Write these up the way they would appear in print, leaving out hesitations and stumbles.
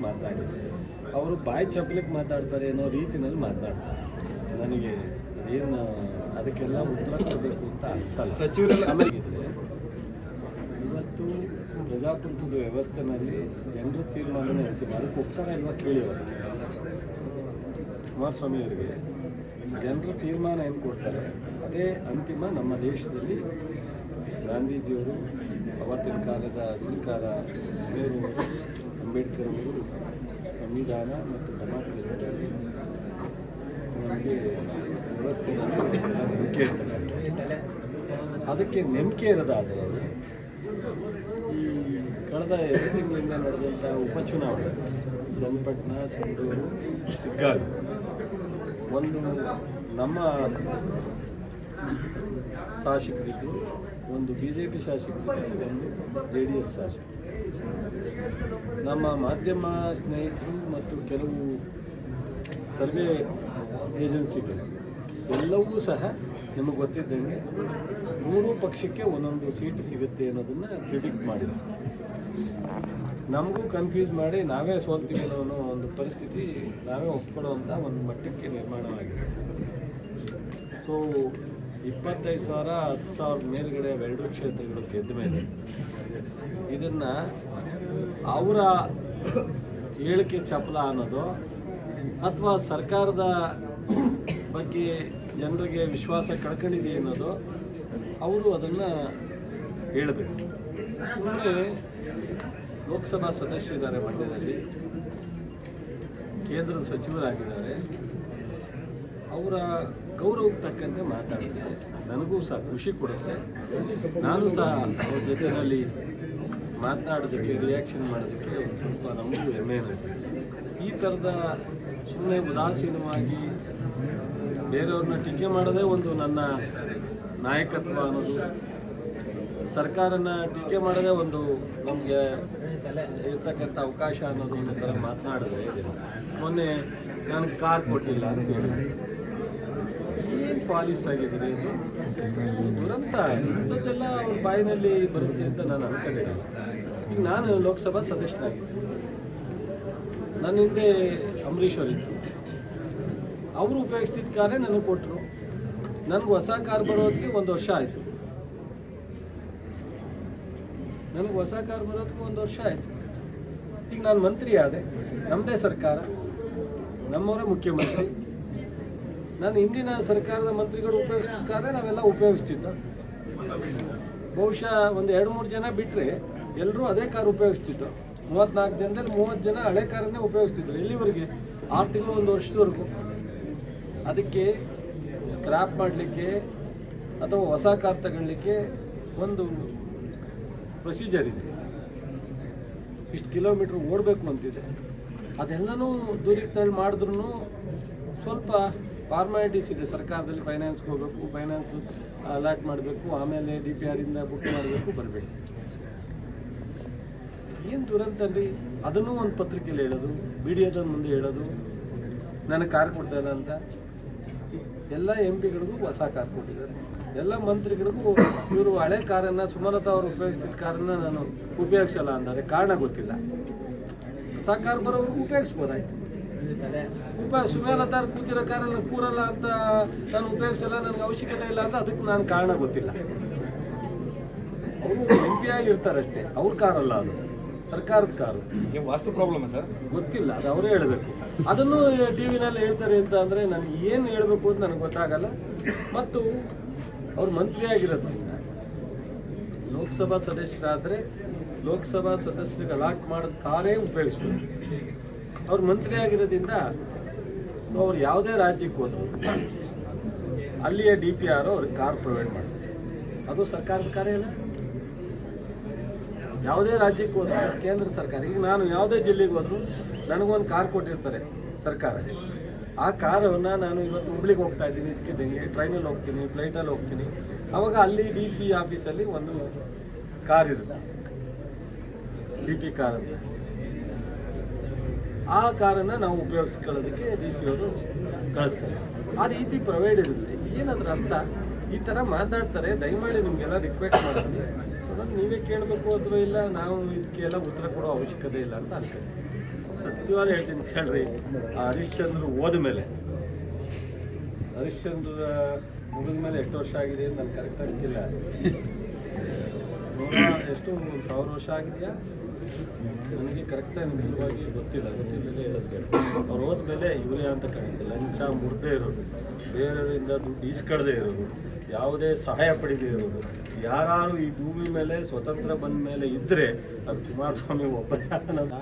ಮಾತಾಡಿದೆ. ಅವರು ಬಾಯಿ ಚಪ್ಪಲಿಕ್ಕೆ ಮಾತಾಡ್ತಾರೆ ಅನ್ನೋ ರೀತಿಯಲ್ಲಿ ಮಾತನಾಡ್ತಾರೆ. ನನಗೆ ಅದೇನು ಅದಕ್ಕೆಲ್ಲ ಉತ್ತರ ಕೊಡಬೇಕು ಅಂತ ಅನಿಸಲ್ಲ. ಸಚಿವರೆಲ್ಲ ಆಮೇಲೆ ಇವತ್ತು ಪ್ರಜಾಪ್ರಭುತ್ವದ ವ್ಯವಸ್ಥೆಯಲ್ಲಿ ಜನರ ತೀರ್ಮಾನನೇ ಅಂತಿಮ. ಅದಕ್ಕೆ ಒಪ್ತಾರ ಇಲ್ವಾ ಕೇಳಿ ಅವರು ಕುಮಾರಸ್ವಾಮಿ ಅವರಿಗೆ ಜನರ ತೀರ್ಮಾನ ಏನು ಕೊಡ್ತಾರೆ ಅದೇ ಅಂತಿಮ. ನಮ್ಮ ದೇಶದಲ್ಲಿ ಗಾಂಧೀಜಿಯವರು ಅವತ್ತಿನ ಕಾಲದ ಸರ್ಕಾರ, ನೆಹರು, ಅಂಬೇಡ್ಕರ್ ಅವರು ಸಂವಿಧಾನ ಮತ್ತು ಡೆಮಾಕ್ರಸಿಯಲ್ಲಿ ನಮಗೆ ವ್ಯವಸ್ಥೆಯಲ್ಲಿ ನಂಬಿಕೆ ಇರ್ತದೆ. ಅದಕ್ಕೆ ನಂಬಿಕೆ ಇರೋದಾದರೆ ಅವರು ಈ ಕಳೆದ 2 ತಿಂಗಳಿಂದ ನಡೆದಂಥ ಉಪಚುನಾವಣೆ ಚನ್ನಪಟ್ಟಣ, ಸಂಡೂರು, ಸಿಗ್ಗಾವಿ, ಒಂದು ನಮ್ಮ ಶಾಸಕರಿದ್ದರು, ಒಂದು BJP ಶಾಸಕರಿದ್ದರು, ಒಂದು JDS ಶಾಸಕರು. ನಮ್ಮ ಮಾಧ್ಯಮ ಸ್ನೇಹಿತರು ಮತ್ತು ಕೆಲವು ಸರ್ವೆ ಏಜೆನ್ಸಿಗಳು ಎಲ್ಲವೂ ಸಹ ನಿಮಗೆ ಗೊತ್ತಿದ್ದಂಗೆ 3 ಪಕ್ಷಕ್ಕೆ ಒಂದೊಂದು ಸೀಟ್ ಸಿಗುತ್ತೆ ಅನ್ನೋದನ್ನು ಪ್ರಿಡಿಕ್ಟ್ ಮಾಡಿದ್ರು. ನಮಗೂ ಕನ್ಫ್ಯೂಸ್ ಮಾಡಿ ನಾವೇ ಸೋಲ್ತೀವಿ ಅನ್ನೋ ಒಂದು ಪರಿಸ್ಥಿತಿ ನಾವೇ ಒಪ್ಕೊಳ್ಳೋವಂಥ ಒಂದು ಮಟ್ಟಕ್ಕೆ ನಿರ್ಮಾಣವಾಗಿದೆ. ಸೊ 25,000 10,000 ಮೇಲ್ಗಡೆ 2 ಕ್ಷೇತ್ರಗಳು ಗೆದ್ದ ಮೇಲೆ ಇದನ್ನು ಅವರ ಹೇಳಿಕೆ ಚಪಲ ಅನ್ನೋದು ಅಥವಾ ಸರ್ಕಾರದ ಬಗ್ಗೆ ಜನರಿಗೆ ವಿಶ್ವಾಸ ಕಳ್ಕೊಂಡಿದೆ ಅನ್ನೋದು ಅವರು ಅದನ್ನು ಹೇಳಬೇಕು. ಸುಮ್ಮನೆ ಲೋಕಸಭಾ ಸದಸ್ಯರಿದ್ದಾರೆ, ಮಂಡ್ಯದಲ್ಲಿ ಕೇಂದ್ರದ ಸಚಿವರಾಗಿದ್ದಾರೆ, ಅವರ ಗೌರವಕ್ಕೆ ತಕ್ಕಂತೆ ಮಾತಾಡಿದೆ. ನನಗೂ ಸಹ ಖುಷಿ ಕೊಡುತ್ತೆ. ನಾನು ಸಹ ಅವ್ರ ಜೊತೆಯಲ್ಲಿ ಮಾತನಾಡೋದಕ್ಕೆ, ರಿಯಾಕ್ಷನ್ ಮಾಡೋದಕ್ಕೆ ಒಂದು ಸ್ವಲ್ಪ ನಮಗೂ ಹೆಮ್ಮೆ ಅನ್ನಿಸ್ತದೆ. ಈ ಥರದ ಸುಮ್ಮನೆ ಉದಾಸೀನವಾಗಿ ಬೇರೆಯವ್ರನ್ನ ಟೀಕೆ ಮಾಡೋದೇ ಒಂದು ನನ್ನ ನಾಯಕತ್ವ ಅನ್ನೋದು, ಸರ್ಕಾರನ ಟೀಕೆ ಮಾಡೋದೇ ಒಂದು ನಮಗೆ ಇರ್ತಕ್ಕಂಥ ಅವಕಾಶ ಅನ್ನೋದು ಒಂದು ಥರ ಮಾತನಾಡಿದ್ರೆ ಇದನ್ನು. ಮೊನ್ನೆ ನನಗೆ ಕಾರ್ ಕೊಟ್ಟಿಲ್ಲ ಅಂತೇಳಿ ಏನು ಪಾಲಿಸ್ ಆಗಿದ್ದೀರಿ, ಇದು ದುರಂತ. ಇಂಥದ್ದೆಲ್ಲ ಅವ್ರ ಬಾಯಿನಲ್ಲಿ ಬರುತ್ತೆ ಅಂತ ನಾನು ಅಂದ್ಕೊಂಡಿರಲ್ಲ. ಈಗ ನಾನು ಲೋಕಸಭಾ ಸದಸ್ಯನಾಗಿದ್ದೆ, ನನ್ನ ಹಿಂದೆ ಅಂಬರೀಷ್ ಅವರಿದ್ದರು, ಅವರು ಉಪಯೋಗಿಸ್ತಿದ್ದ ಕಾರೇ ನನಗೆ ಕೊಟ್ಟರು. ನನಗೆ ಹೊಸ ಕಾರ್ ಬರೋದಕ್ಕೆ 1 ವರ್ಷ ಆಯಿತು. ನನಗೆ ಹೊಸ ಕಾರ್ ಬರೋದಕ್ಕೆ 1 ವರ್ಷ ಆಯಿತು. ಈಗ ನಾನು ಮಂತ್ರಿ ಆದೆ, ನಮ್ಮದೇ ಸರ್ಕಾರ, ನಮ್ಮವರೇ ಮುಖ್ಯಮಂತ್ರಿ. ನಾನು ಹಿಂದಿನ ಸರ್ಕಾರದ ಮಂತ್ರಿಗಳು ಉಪಯೋಗಿಸಿದ ಕಾರೇ ನಾವೆಲ್ಲ ಉಪಯೋಗಿಸ್ತಿದ್ದೋ. ಬಹುಶಃ ಒಂದು 2-3 ಜನ ಬಿಟ್ಟರೆ ಎಲ್ಲರೂ ಅದೇ ಕಾರ್ ಉಪಯೋಗಿಸ್ತಿದ್ದೋ. 34 ಜನದಲ್ಲಿ 30 ಜನ ಹಳೆ ಕಾರನ್ನೇ ಉಪಯೋಗಿಸ್ತಿದ್ರು. ಎಲ್ಲಿವರೆಗೆ? 6 ತಿಂಗಳು 1 ವರ್ಷದವರೆಗೂ. ಅದಕ್ಕೆ ಸ್ಕ್ರ್ಯಾಪ್ ಮಾಡಲಿಕ್ಕೆ ಅಥವಾ ಹೊಸ ಕಾರ್ ತಗೊಳ್ಳಿಕ್ಕೆ ಒಂದು ಪ್ರೊಸೀಜರ್ ಇದೆ, ಇಷ್ಟು ಕಿಲೋಮೀಟ್ರ್ ಓಡಬೇಕು ಅಂತಿದೆ. ಅದೆಲ್ಲನೂ ದೂರಿಗೆ ತಳ್ಳಿ ಮಾಡಿದ್ರೂ ಸ್ವಲ್ಪ ಫಾರ್ಮಾಲಿಟೀಸ್ ಇದೆ. ಸರ್ಕಾರದಲ್ಲಿ ಫೈನಾನ್ಸ್ಗೆ ಹೋಗಬೇಕು, ಫೈನಾನ್ಸ್ ಅಲಾಟ್ ಮಾಡಬೇಕು, ಆಮೇಲೆ DPR ಇಂದ ಬುಕ್ ಮಾಡಬೇಕು, ಬರಬೇಕು. ಏನು ದುರಂತಲ್ಲಿ ಅದನ್ನೂ ಒಂದು ಪತ್ರಿಕೆಯಲ್ಲಿ ಹೇಳೋದು, BDO ಮುಂದೆ ಹೇಳೋದು ನನಗೆ ಕಾರ್ ಕೊಡ್ತಾಯಿಲ್ಲ ಅಂತ. ಎಲ್ಲ MP ಗಳಿಗೂ ಹೊಸ ಕಾರ್ ಕೊಟ್ಟಿದ್ದಾರೆ, ಎಲ್ಲ ಮಂತ್ರಿಗಳಿಗೂ ಇವರು ಹಳೆ ಕಾರನ್ನು, ಸುಮಲತಾ ಅವರು ಉಪಯೋಗಿಸ್ತಿದ್ದ ಕಾರನ್ನು ನಾನು ಉಪಯೋಗಿಸಲ್ಲ ಅಂದರೆ ಕಾರಣ ಗೊತ್ತಿಲ್ಲ. ಹೊಸ ಕಾರ್ ಬರೋವ್ರಿಗೂ ಉಪಯೋಗಿಸ್ಬೋದಾಯ್ತು. ಸುಮಲತಾ ಅವ್ರು ಕೂತಿರೋ ಕಾರಲ್ಲಿ ಕೂರಲ್ಲ ಅಂತ ನಾನು ಉಪಯೋಗಿಸಲ್ಲ, ನನಗೆ ಅವಶ್ಯಕತೆ ಇಲ್ಲ ಅಂದರೆ ಅದಕ್ಕೆ ನಾನು ಕಾರಣ ಗೊತ್ತಿಲ್ಲ. ಅವರು MP ಆಗಿರ್ತಾರಷ್ಟೇ, ಅವ್ರ ಕಾರಲ್ಲ, ಅದು ಸರ್ಕಾರದ ಕಾರು. ವಾಸ್ತು ಪ್ರಾಬ್ಲಮ್ ಸರ್, ಗೊತ್ತಿಲ್ಲ, ಅದು ಅವರೇ ಹೇಳಬೇಕು. ಅದನ್ನು TV-ನಲ್ಲಿ ಹೇಳ್ತಾರೆ ಅಂತ ಅಂದರೆ ನನಗೆ ಏನು ಹೇಳಬೇಕು ಅಂತ ನನಗೆ ಗೊತ್ತಾಗಲ್ಲ. ಮತ್ತು ಅವ್ರು ಮಂತ್ರಿ ಆಗಿರೋದ್ರಿಂದ ಲೋಕಸಭಾ ಸದಸ್ಯರಾದರೆ ಲೋಕಸಭಾ ಸದಸ್ಯರಿಗೆ ಅಲಾಟ್ ಮಾಡೋದು ಕಾರೇ ಉಪಯೋಗಿಸ್ಬೋದು. ಅವ್ರು ಮಂತ್ರಿ ಆಗಿರೋದ್ರಿಂದ ಸೊ ಅವ್ರು ಯಾವುದೇ ರಾಜ್ಯಕ್ಕೆ ಹೋದ್ರು ಅಲ್ಲಿಯ DPR ಅವ್ರಿಗೆ ಕಾರ್ ಪ್ರೊವೈಡ್ ಮಾಡ್ತಾರೆ. ಅದು ಸರ್ಕಾರದ ಕಾರ್ಯ ಇಲ್ಲ. ಯಾವುದೇ ರಾಜ್ಯಕ್ಕೆ ಹೋದ್ರು ಕೇಂದ್ರ ಸರ್ಕಾರ, ಈಗ ನಾನು ಯಾವುದೇ ಜಿಲ್ಲೆಗೆ ಹೋದ್ರು ನನಗೊಂದು ಕಾರ್ ಕೊಟ್ಟಿರ್ತಾರೆ ಸರ್ಕಾರ. ಆ ಕಾರನ್ನು ನಾನು ಇವತ್ತು ಹುಬ್ಳಿಗೆ ಹೋಗ್ತಾ ಇದ್ದೀನಿ, ಇದಕ್ಕಿದ್ದಂಗೆ ಟ್ರೈನಲ್ಲಿ ಹೋಗ್ತೀನಿ, ಫ್ಲೈಟಲ್ಲಿ ಹೋಗ್ತೀನಿ. ಆವಾಗ ಅಲ್ಲಿ DC ಆಫೀಸಲ್ಲಿ ಒಂದು ಕಾರ್ ಇರುತ್ತೆ, DP ಕಾರ್ ಅಂತ. ಆ ಕಾರನ್ನು ನಾವು ಉಪಯೋಗಿಸ್ಕೊಳ್ಳೋದಕ್ಕೆ DC ಅವರು ಕಳಿಸ್ತಾರೆ. ಆ ರೀತಿ ಪ್ರೊವೈಡ್ ಇರುತ್ತೆ. ಏನದ್ರ ಅರ್ಥ? ಈ ಥರ ಮಾತಾಡ್ತಾರೆ. ದಯಮಾಡಿ ನಿಮಗೆಲ್ಲ ರಿಕ್ವೆಸ್ಟ್ ಮಾಡ್ತೀನಿ, ನೀವೇ ಕೇಳಬೇಕು ಅಥವಾ ಇಲ್ಲ, ನಾವು ಇದಕ್ಕೆಲ್ಲ ಉತ್ತರ ಕೊಡೋ ಅವಶ್ಯಕತೆ ಇಲ್ಲ ಅಂತ ಅನ್ಕೋತೀನಿ. ಸತ್ಯವಾದ ಹೇಳ್ತೀನಿ ಕೇಳ್ರಿ. ಆ ಹರಿಶ್ಚಂದ್ರ ಹೋದ ಮೇಲೆ, ಹರಿಶ್ಚಂದ್ರ ಮುಗಿದ ಮೇಲೆ ಎಷ್ಟು ವರ್ಷ ಆಗಿದೆ ಅಂತ ನಾನು ಕರೆಕ್ಟಾಗಿ ಗೊತ್ತಿಲ್ಲ. ಎಷ್ಟು 1000 ವರ್ಷ ಆಗಿದೆಯಾ ನನಗೆ ಕರೆಕ್ಟಾಗಿ ನಿಜವಾಗಿ ಗೊತ್ತಿಲ್ಲದೆ ಹೇಳೋದು. ಅವ್ರು ಹೋದ್ಮೇಲೆ ಇವರೇ ಅಂತ ಕಾಣಿದೆ, ಲಂಚ ಮುರ್ದೇ ಇರೋರು, ಬೇರೆಯವರಿಂದ ದುಡ್ಡು ಈಸ್ಕಡದೇ ಇರೋರು, ಯಾವುದೇ ಸಹಾಯ ಪಡೆದೇ ಇರೋರು, ಯಾರು ಈ ಭೂಮಿ ಮೇಲೆ ಸ್ವತಂತ್ರ ಬಂದ ಮೇಲೆ ಇದ್ದರೆ ಅದು ಕುಮಾರಸ್ವಾಮಿ ಒಬ್ಬರೇ ಅನ್ನೋದ.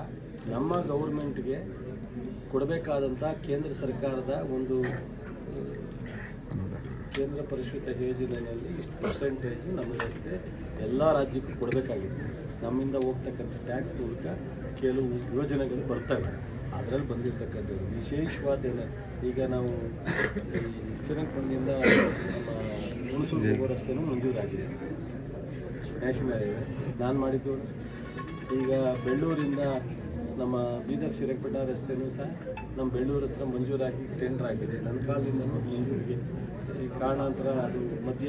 ನಮ್ಮ ಗೌರ್ಮೆಂಟ್ಗೆ ಕೊಡಬೇಕಾದಂಥ ಕೇಂದ್ರ ಸರ್ಕಾರದ ಒಂದು ಕೇಂದ್ರ ಪರಿಷ್ಕೃತ ಯೋಜನೆಯಲ್ಲಿ ಇಷ್ಟು ಪರ್ಸೆಂಟೇಜು ನಮ್ಮ ರಸ್ತೆ ಎಲ್ಲ ರಾಜ್ಯಕ್ಕೂ ಕೊಡಬೇಕಾಗಿದೆ. ನಮ್ಮಿಂದ ಹೋಗ್ತಕ್ಕಂಥ ಟ್ಯಾಕ್ಸ್ ಮೂಲಕ ಕೆಲವು ಯೋಜನೆಗಳು ಬರ್ತವೆ. ಅದರಲ್ಲಿ ಬಂದಿರತಕ್ಕಂಥದ್ದು ವಿಶೇಷವಾದೇನು, ಈಗ ನಾವು ಈ ಶ್ರೀರಂಗಪಟ್ಟಣದಿಂದ ನಮ್ಮ ಹುಣಸೂರು ಹೋಗೋ ರಸ್ತೆನೂ ಮಂಜೂರಾಗಿದೆ, ನ್ಯಾಷನಲ್ ಹೈವೇ ನಾನು ಮಾಡಿದ್ದು. ಈಗ ಬೆಳ್ಳೂರಿಂದ ನಮ್ಮ ಬೀದರ್ ಶ್ರೀರಂಗಪಟ್ಟಣ ರಸ್ತೆನೂ ಸಹ ನಮ್ಮ ಬೆಳ್ಳೂರು ಹತ್ರ ಮಂಜೂರಾಗಿ ಟೆಂಡರ್ ಆಗಿದೆ. ನನ್ನ ಕಾಲದಿಂದನೂ ಮಂಜೂರಿಗೆ ಈ ಕಾರಣಾಂತರ ಅದು ಮಧ್ಯ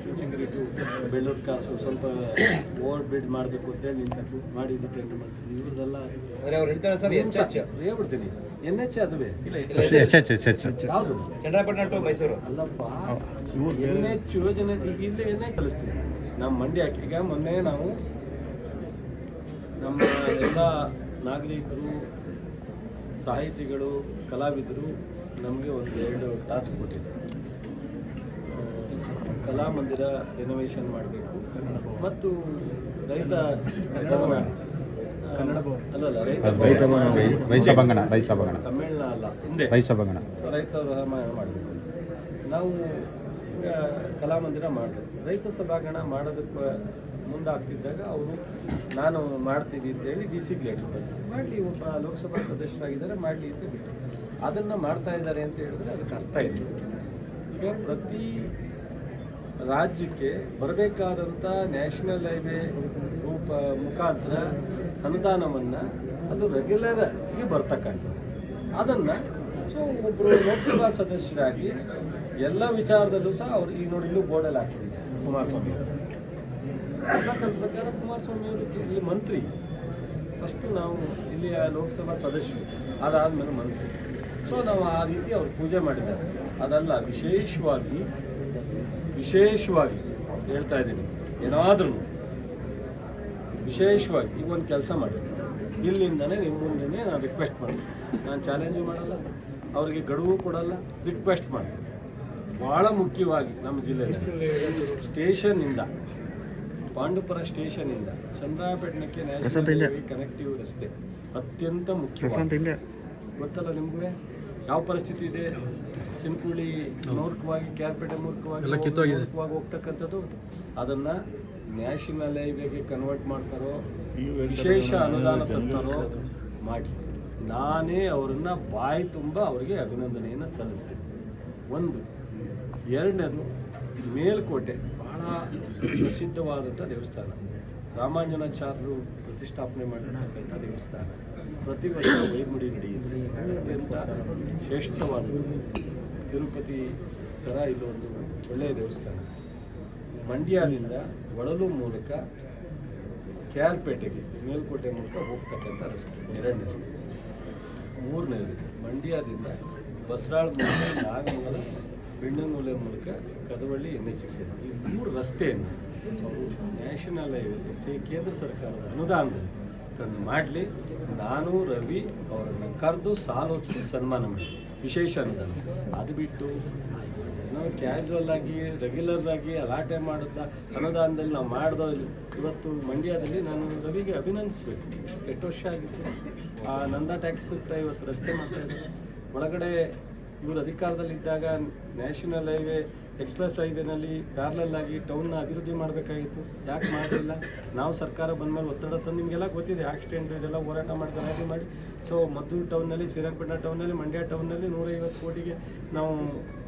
ಚುಂಚನಗಿರಿ ಟು ಬೆಳ್ಳೂರು ಕ್ರಾಸು ಸ್ವಲ್ಪ ಓವರ್ ಬ್ರಿಡ್ಜ್ ಮಾಡಬೇಕು ಅಂತೇಳಿ ನಿಂತಿತ್ತು, ಮಾಡಿದ್ದು ಟೆಂಡರ್ ಮಾಡ್ತಿದ್ವಿ. ಇವ್ರನ್ನೆಲ್ಲ ಹೇಳ್ಬಿಡ್ತೀನಿ. NH ಅದುವೇ ಯಾವುದು ಚನ್ನಪಟ್ಟಣ ಟು ಮೈಸೂರು ಅಲ್ಲಪ್ಪ. NH ಯೋಜನೆ ಈಗ ಇಲ್ಲೇ NH ಕಲಿಸ್ತೀನಿ ನಮ್ಮ ಮಂಡ್ಯಕ್ಕೆ. ಈಗ ಮೊನ್ನೆ ನಾವು ನಮ್ಮ ಎಲ್ಲ ನಾಗರಿಕರು, ಸಾಹಿತಿಗಳು, ಕಲಾವಿದರು ನಮಗೆ ಒಂದು 2 ಟಾಸ್ಕ್ ಕೊಟ್ಟಿದ್ರು. ಕಲಾಮಂದಿರ ರಿನೋವೇಷನ್ ಮಾಡಬೇಕು ಮತ್ತು ರೈತ ಸಮ್ಮೇಳನ ಅಲ್ಲ ಹಿಂದೆ ರೈತ ಮಾಡಬೇಕು. ನಾವು ಈಗ ಕಲಾಮಂದಿರ ಮಾಡಿದೆ. ರೈತ ಸಭಾಂಗಣ ಮಾಡೋದಕ್ಕೆ ಮುಂದಾಗ್ತಿದ್ದಾಗ ಅವರು ನಾನು ಮಾಡ್ತೀವಿ ಅಂತೇಳಿ DC-ಗೆ ಲೆಟರ್ ಬಂತು. ಮಾಡಲಿ, ಒಬ್ಬ ಲೋಕಸಭಾ ಸದಸ್ಯರಾಗಿದ್ದಾರೆ, ಮಾಡಲಿ ಅಂತ ಬಿಟ್ಟು ಅದನ್ನು ಮಾಡ್ತಾ ಇದ್ದಾರೆ ಅಂತ ಹೇಳಿದ್ರೆ ಅದಕ್ಕೆ ಅರ್ಥ ಇದೆ. ಈಗ ಪ್ರತಿ ರಾಜ್ಯಕ್ಕೆ ಬರಬೇಕಾದಂಥ ನ್ಯಾಷನಲ್ ಹೈವೇ ಮುಖಾಂತರ ಅನುದಾನವನ್ನು ಅದು ರೆಗ್ಯುಲರ್ ಆಗಿ ಬರ್ತಕ್ಕಂಥದ್ದು. ಅದನ್ನು ಒಬ್ಬರು ಲೋಕಸಭಾ ಸದಸ್ಯರಾಗಿ ಎಲ್ಲ ವಿಚಾರದಲ್ಲೂ ಸಹ ಅವರು ಈಗ ನೋಡಿ ಇಲ್ಲೂ ಬೋರ್ಡಲ್ಲಿ ಹಾಕಿದ್ದೀವಿ ಕುಮಾರಸ್ವಾಮಿ ಅವರು. ನನ್ನ ಪ್ರಕಾರ ಕುಮಾರಸ್ವಾಮಿ ಅವರು ಇಲ್ಲಿ ಮಂತ್ರಿ, ಫಸ್ಟು ನಾವು ಇಲ್ಲಿಯ ಲೋಕಸಭಾ ಸದಸ್ಯರು, ಅದಾದಮೇಲೆ ಮಂತ್ರಿ. ನಾವು ಆ ರೀತಿ ಅವ್ರು ಪೂಜೆ ಮಾಡಿದ್ದಾರೆ. ಅದಲ್ಲ, ವಿಶೇಷವಾಗಿ ಹೇಳ್ತಾ ಇದ್ದೀನಿ, ಏನಾದ್ರೂ ವಿಶೇಷವಾಗಿ ಈಗ ಒಂದು ಕೆಲಸ ಮಾಡಿ, ಇಲ್ಲಿಂದನೇ ನಿಮ್ಮ ಮುಂದೆನೇ ನಾನು ರಿಕ್ವೆಸ್ಟ್ ಮಾಡ್ತೀನಿ. ನಾನು ಚಾಲೆಂಜು ಮಾಡಲ್ಲ, ಅವರಿಗೆ ಗಡುವು ಕೊಡಲ್ಲ, ರಿಕ್ವೆಸ್ಟ್ ಮಾಡ್ತೀನಿ. ಭಾಳ ಮುಖ್ಯವಾಗಿ ನಮ್ಮ ಜಿಲ್ಲೆಯಲ್ಲಿ ಸ್ಟೇಷನ್ನಿಂದ, ಪಾಂಡುಪುರ ಸ್ಟೇಷನಿಂದ ಚಂದ್ರಾಪಟ್ಟಣಕ್ಕೆ ನ್ಯಾಷನಲ್ ಕನೆಕ್ಟಿವ್ ರಸ್ತೆ ಅತ್ಯಂತ ಮುಖ್ಯ. ಗೊತ್ತಲ್ಲ ನಿಮಗೂ ಯಾವ ಪರಿಸ್ಥಿತಿ ಇದೆ. ಚಿನ್ಕುಳಿ ಮೂರ್ಖವಾಗಿ, ಕ್ಯಾರ್ಪೇಟೆ ಮೂರ್ಖವಾಗಿ ಹೋಗ್ತಕ್ಕಂಥದ್ದು. ಅದನ್ನು ನ್ಯಾಷನಲ್ ಹೈವೇಗೆ ಕನ್ವರ್ಟ್ ಮಾಡ್ತಾರೋ, ವಿಶೇಷ ಅನುದಾನ ತರ್ತಾರೋ ಮಾಡಿ. ನಾನೇ ಅವರನ್ನು ಬಾಯಿ ತುಂಬ ಅವರಿಗೆ ಅಭಿನಂದನೆಯನ್ನು ಸಲ್ಲಿಸ್ತೀನಿ. ಒಂದು. ಎರಡನೇದು, ಮೇಲ್ಕೋಟೆ ಬಹಳ ಪ್ರಸಿದ್ಧವಾದಂಥ ದೇವಸ್ಥಾನ, ರಾಮಾಂಜನಾಚಾರ್ಯರು ಪ್ರತಿಷ್ಠಾಪನೆ ಮಾಡಿರ್ತಕ್ಕಂಥ ದೇವಸ್ಥಾನ. ಪ್ರತಿ ವರ್ಷ ವೈರ್ಮುಡಿ ನಡೆಯುತ್ತೆ. ಅತ್ಯಂತ ಶ್ರೇಷ್ಠವಾದದ್ದು. ತಿರುಪತಿ ಥರ ಇಲ್ಲೊಂದು ಒಳ್ಳೆಯ ದೇವಸ್ಥಾನ. ಮಂಡ್ಯದಿಂದ ಒಳಲು ಮೂಲಕ ಕ್ಯಾರ್ಪೇಟೆಗೆ ಮೇಲ್ಕೋಟೆ ಮೂಲಕ ಹೋಗ್ತಕ್ಕಂಥ ರಸ್ತೆ ಎರಡನೇದು. ಮೂರನೇದು, ಮಂಡ್ಯದಿಂದ ಬಸರಾಳ ಮೂಲಕ ನಾಗಮಂಗಲ, ಬೆಣ್ಣನೂಲೆ ಮೂಲಕ ಕದವಳ್ಳಿ NH ಸೇರಿ ಈ 3 ರಸ್ತೆಯನ್ನು ಅವರು ನ್ಯಾಷನಲ್ ಹೈವೇ ಕೇಂದ್ರ ಸರ್ಕಾರದ ಅನುದಾನದಲ್ಲಿ ತಂದು ಮಾಡಲಿ. ನಾನು ರವಿ ಅವರನ್ನು ಕರೆದು ಸಾಲೋಚಿಸಿ ಸನ್ಮಾನ ಮಾಡಿ, ವಿಶೇಷ ಅನುದಾನ. ಅದು ಬಿಟ್ಟು ಏನೋ ಕ್ಯಾಶುವಲ್ ಆಗಿ ರೆಗ್ಯುಲರ್ ಆಗಿ ಅಲಾಟೆ ಮಾಡಿದ್ದ ಅನುದಾನದಲ್ಲಿ ನಾವು ಮಾಡ್ದೋ. ಇವತ್ತು ಮಂಡ್ಯದಲ್ಲಿ ನಾನು ರವಿಗೆ ಅಭಿನಂದಿಸಬೇಕು. 8 ವರ್ಷ ಆಗಿತ್ತು ಆ ನಂದಾ ಟ್ಯಾಕ್ಸಿ ಹತ್ರ ಇವತ್ತು ರಸ್ತೆ ಮಾಡ್ತಾಯಿದ್ದಾರೆ. ಒಳಗಡೆ ಇವರು ಅಧಿಕಾರದಲ್ಲಿದ್ದಾಗ ನ್ಯಾಷನಲ್ ಹೈವೇ, ಎಕ್ಸ್ಪ್ರೆಸ್ ಹೈವೇನಲ್ಲಿ ಪ್ಯಾರಲಲ್ ಆಗಿ ಟೌನ್ನ ಅಭಿವೃದ್ಧಿ ಮಾಡಬೇಕಾಗಿತ್ತು. ಯಾಕೆ ಮಾಡಲಿಲ್ಲ? ನಾವು ಸರ್ಕಾರ ಬಂದಮೇಲೆ ಒತ್ತಡ ತಂದು, ನಿಮಗೆಲ್ಲ ಗೊತ್ತಿದೆ, ಆಕ್ಸಿಡೆಂಟು ಇದೆಲ್ಲ ಹೋರಾಟ ಮಾಡಿ ಗಲಾಟೆ ಮಾಡಿ. ಮದ್ದೂರು ಟೌನ್ನಲ್ಲಿ, ಶ್ರೀರಂಗಪಟ್ಟಣ ಟೌನ್ನಲ್ಲಿ, ಮಂಡ್ಯ ಟೌನ್ನಲ್ಲಿ 150 ಕೋಟಿಗೆ ನಾವು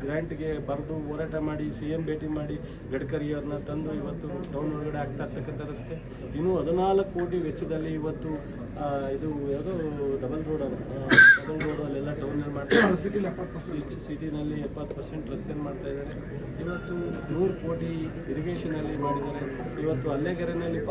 ಗ್ರ್ಯಾಂಟ್ಗೆ ಬರೆದು ಹೋರಾಟ ಮಾಡಿ, CM ಭೇಟಿ ಮಾಡಿ ಗಡ್ಕರಿ ಅವ್ರನ್ನ ತಂದು ಇವತ್ತು ಟೌನ್ ಒಳಗಡೆ ಆಗ್ತಾ ಇರ್ತಕ್ಕಂಥ ರಸ್ತೆ. ಇನ್ನೂ 14 ಕೋಟಿ ವೆಚ್ಚದಲ್ಲಿ ಇವತ್ತು ಇದು ಯಾವುದೋ ಡಬಲ್ ರೋಡ್ ಅಲ್ಲೆಲ್ಲ ಟೌನಲ್ಲಿ ಮಾಡ್ತಾರೆ. ಸಿಟಿನಲ್ಲಿ 70% ರಸ್ತೆ ಮಾಡ್ತಾ ಇದ್ದಾರೆ. ಇವತ್ತು 100 ಕೋಟಿ ಇರಿಗೇಷನಲ್ಲಿ ಮಾಡಿದ್ದಾರೆ. ಇವತ್ತು ಅಲ್ಲೆಗೆರೆನಲ್ಲಿ